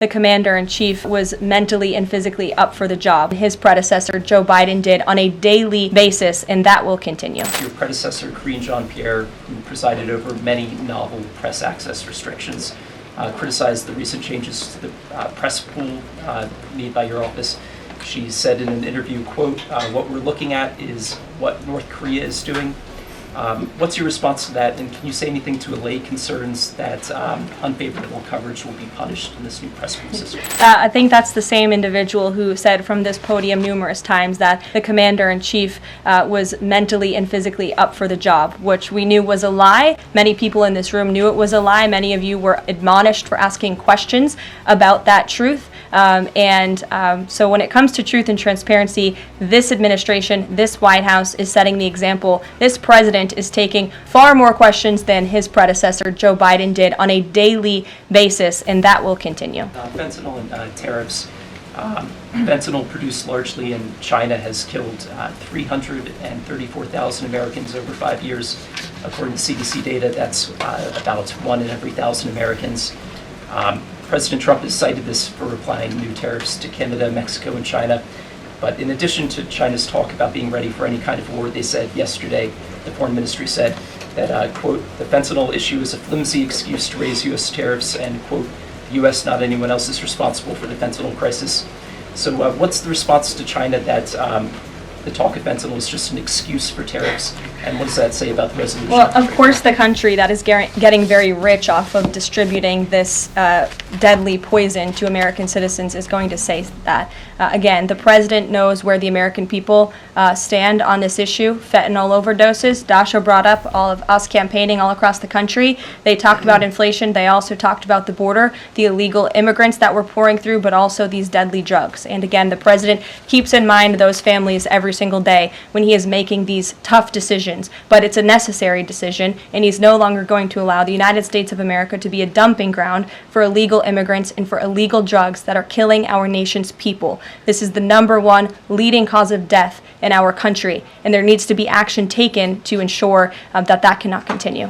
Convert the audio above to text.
The commander-in-chief was mentally and physically up for the job. His predecessor, Joe Biden, did on a daily basis, and that will continue. Your predecessor, Karine Jean-Pierre, who presided over many novel press access restrictions, criticized the recent changes to the press pool made by your office. She said in an interview, quote, "What we're looking at is what North Korea is doing." What's your response to that, and can you say anything to allay concerns that unfavorable coverage will be punished in this new press pool system? I think that's the same individual who said from this podium numerous times that the commander-in-chief was mentally and physically up for the job, which we knew was a lie. Many people in this room knew it was a lie. Many of you were admonished for asking questions about that truth. So when it comes to truth and transparency, this administration, this White House is setting the example. This president is taking far more questions than his predecessor, Joe Biden, did on a daily basis, and that will continue. Fentanyl and tariffs. Fentanyl produced largely in China has killed 334,000 Americans over 5 years. According to CDC data, that's about 1 in every 1,000 Americans. President Trump has cited this for applying new tariffs to Canada, Mexico, and China. But in addition to China's talk about being ready for any kind of war, they said yesterday, the foreign ministry said that, quote, "The fentanyl issue is a flimsy excuse to raise U.S. tariffs," and, quote, "The U.S., not anyone else, is responsible for the fentanyl crisis." So what's the response to China that the talk of fentanyl is just an excuse for tariffs, and what does that say about the resolution? Well, of course, the country that is getting very rich off of distributing this deadly poison to American citizens is going to say that. Again, the president knows where the American people stand on this issue. Fentanyl overdoses. Dasha brought up all of us campaigning all across the country. They talked about inflation. They also talked about the border, the illegal immigrants that we're pouring through, but also these deadly drugs. And again, the president keeps in mind those families every single day when he is making these tough decisions. But it's a necessary decision, and he's no longer going to allow the United States of America to be a dumping ground for illegal immigrants and for illegal drugs that are killing our nation's people. This is the #1 leading cause of death in our country, and there needs to be action taken to ensure that cannot continue.